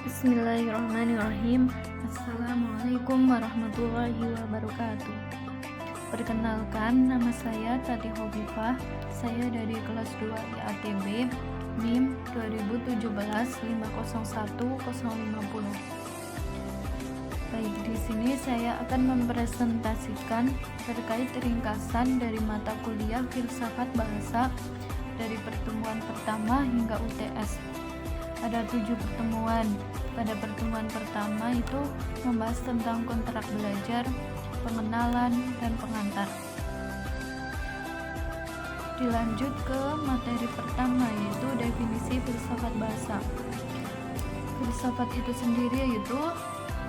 Bismillahirrahmanirrahim. Assalamualaikum warahmatullahi wabarakatuh. Perkenalkan, nama saya Tati Hovifah. Saya dari kelas 2 IATB, NIM 2017501050. Baik, di sini saya akan mempresentasikan terkait ringkasan dari mata kuliah Filsafat Bahasa dari pertemuan pertama hingga UTS. Ada 7 pertemuan. Pada pertemuan pertama itu membahas tentang kontrak belajar, pengenalan, dan pengantar. Dilanjut ke materi pertama, yaitu definisi filsafat bahasa. Filsafat itu sendiri yaitu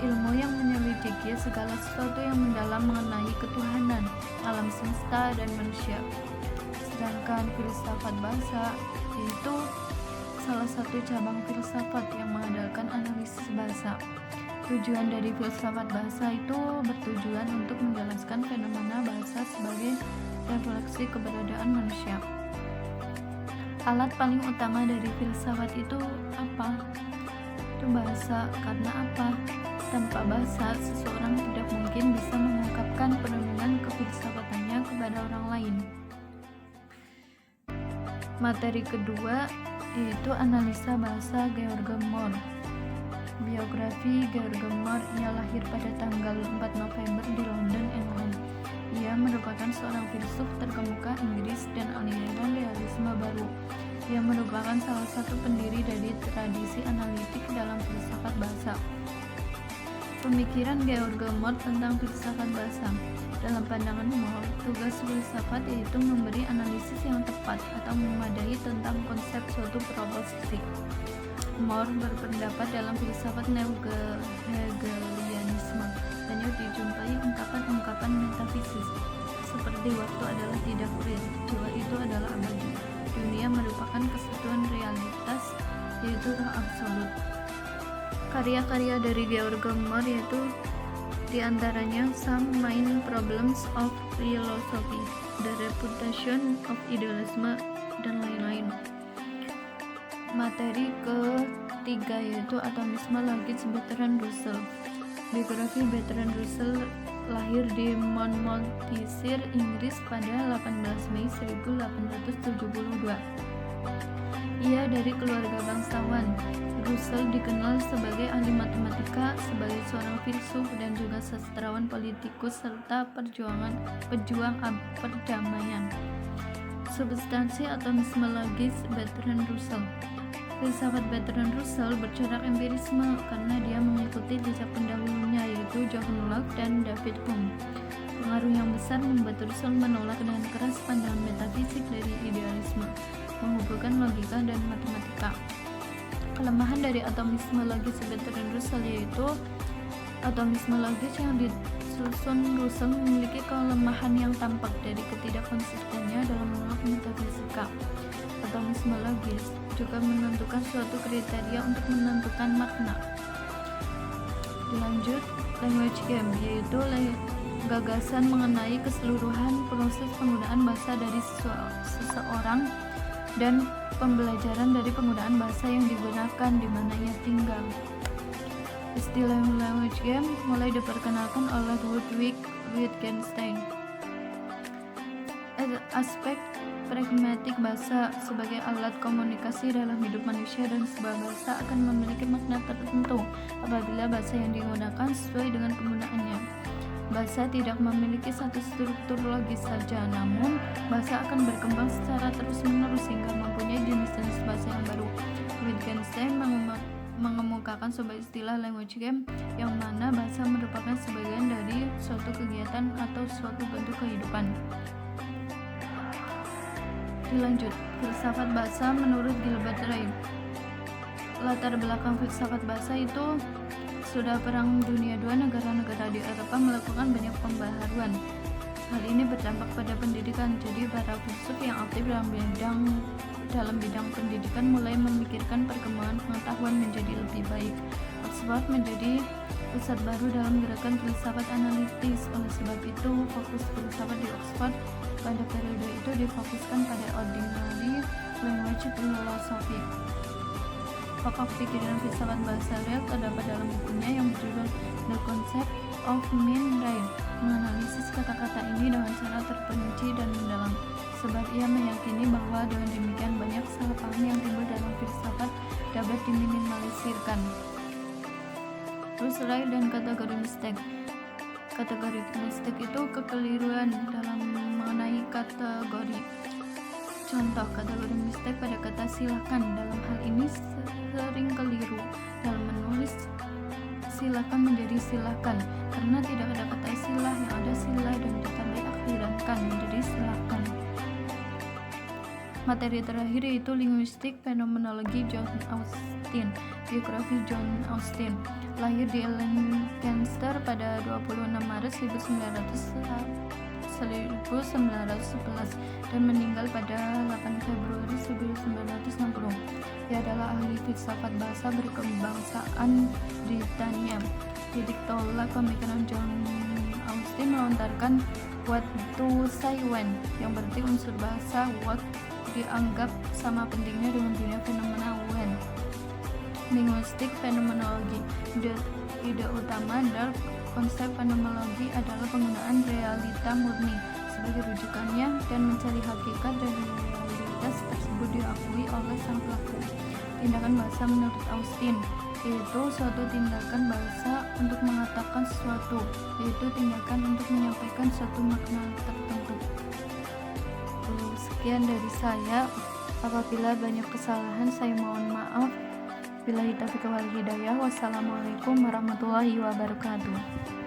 ilmu yang menyelidiki segala sesuatu yang mendalam mengenai ketuhanan, alam semesta, dan manusia. Sedangkan filsafat bahasa yaitu salah satu cabang filsafat yang mengandalkan analisis bahasa. Tujuan dari filsafat bahasa itu bertujuan untuk menjelaskan fenomena bahasa sebagai refleksi keberadaan manusia. Alat paling utama dari filsafat itu apa? Itu bahasa. Karena apa? Tanpa bahasa, seseorang tidak mungkin bisa mengungkapkan perenungan kefilsafatannya kepada orang lain. Materi kedua yaitu analisa bahasa George Moore. Biografi George Moore, ia lahir pada tanggal 4 November di London, England. Ia merupakan seorang filsuf terkemuka Inggris dan aliran realisme baru. Ia merupakan salah satu pendiri dari tradisi analitik dalam filsafat bahasa. Pemikiran George Moore tentang filsafat bahasa. Dalam pandangan Moore, tugas filsafat yaitu memberi analisis yang tepat atau memadai tentang konsep suatu proposisi. Moore berpendapat dalam filsafat neo-hegelianisme banyak dijumpai ungkapan-ungkapan metafisis seperti waktu adalah tidak real, jiwa itu adalah abadi, dunia merupakan kesatuan realitas yaitu roh absolut. Karya-karya dari George Moore yaitu diantaranya Some Main Problems of Philosophy, The Reputation of Idealism, dan lain-lain. Materi ketiga yaitu atomisme logis Bertrand Russell. Biografi Bertrand Russell lahir di Monmouthshire, Inggris pada 18 Mei 1872. Ia dari keluarga bangsawan. Russell dikenal sebagai ahli matematika, sebagai seorang filsuf, dan juga sastrawan politikus serta pejuang perdamaian. Substansi atomisme logis Bertrand Russell. Filsafat Bertrand Russell bercorak empirisme karena dia mengikuti jejak pendahulunya yaitu John Locke dan David Hume. Pengaruh yang besar membuat Russell menolak dengan keras pandangan metafisik dari idealisme, menghubungkan logika dan matematika. Kelemahan dari atomisme logis Bertrand Russell yaitu atomisme logis yang disusun Russell memiliki kelemahan yang tampak dari ketidakkonsistennya dalam menolak metafisika. Atomisme logis juga menentukan suatu kriteria untuk menentukan makna. Dilanjut, language game yaitu gagasan mengenai keseluruhan proses penggunaan bahasa dari seseorang dan pembelajaran dari penggunaan bahasa yang digunakan di mana ia tinggal. Istilah language game mulai diperkenalkan oleh Ludwig Wittgenstein. Aspek pragmatik bahasa sebagai alat komunikasi dalam hidup manusia, dan sebuah bahasa akan memiliki makna tertentu apabila bahasa yang digunakan sesuai dengan penggunaannya. Bahasa tidak memiliki satu struktur logis saja, namun bahasa akan berkembang secara terus-menerus hingga mempunyai jenis-jenis bahasa yang baru. Wittgenstein mengemukakan sebuah istilah language game yang mana bahasa merupakan sebagian dari suatu kegiatan atau suatu bentuk kehidupan. Dilanjut, filsafat bahasa menurut Gilbert Ryle. Latar belakang filsafat bahasa itu sudah Perang Dunia II, negara-negara di Eropa melakukan banyak pembaharuan. Hal ini berdampak pada pendidikan, jadi para filsuf yang aktif dalam bidang pendidikan mulai memikirkan perkembangan pengetahuan menjadi lebih baik. Oxford menjadi pusat baru dalam gerakan filsafat analitis. Oleh sebab itu, fokus filsafat di Oxford pada periode itu difokuskan pada ordinary language philosophy. Pokok pikiran filsafat bahasa real terdapat dalam bukunya yang berjudul The Concept of Mind Right, menganalisis kata-kata ini dengan cara terperinci dan mendalam, sebab ia meyakini bahwa dengan demikian banyak salah paham yang timbul dalam filsafat dapat diminimalisirkan. Bruce Ray dan kategori mistik. Kategori mistik itu kekeliruan dalam mengenai kategori. Contoh kategori mistik pada kata silakan. Dalam hal ini sering keliru. Dalam menulis silakan menjadi silakan, karena tidak ada kata silah, yang ada sila dan ditandai akhiran kan menjadi silakan. Materi terakhir yaitu linguistik fenomenologi John Austin. Biografi John Austin lahir di Lancaster pada 26 Maret 1911 dan meninggal pada 8 Februari 1960. Ia adalah ahli filsafat bahasa berkebangsaan Britania. Titik tolak pemikiran John Austin melontarkan what to say when, yang berarti unsur bahasa what dianggap sama pentingnya dengan dunia fenomena when. Linguistik fenomenologi. Ide utama dalam konsep fenomenologi adalah penggunaan realita murni sebagai rujukannya dan mencari hakikat dari realitas tersebut diakui oleh sang pelaku. Tindakan bahasa menurut Austin yaitu suatu tindakan bahasa untuk mengatakan sesuatu, yaitu tindakan untuk menyampaikan suatu makna tertentu. Sekian dari saya. Apabila banyak kesalahan, saya mohon maaf. Billahi taufiq wal hidayah. Wassalamualaikum warahmatullahi wabarakatuh.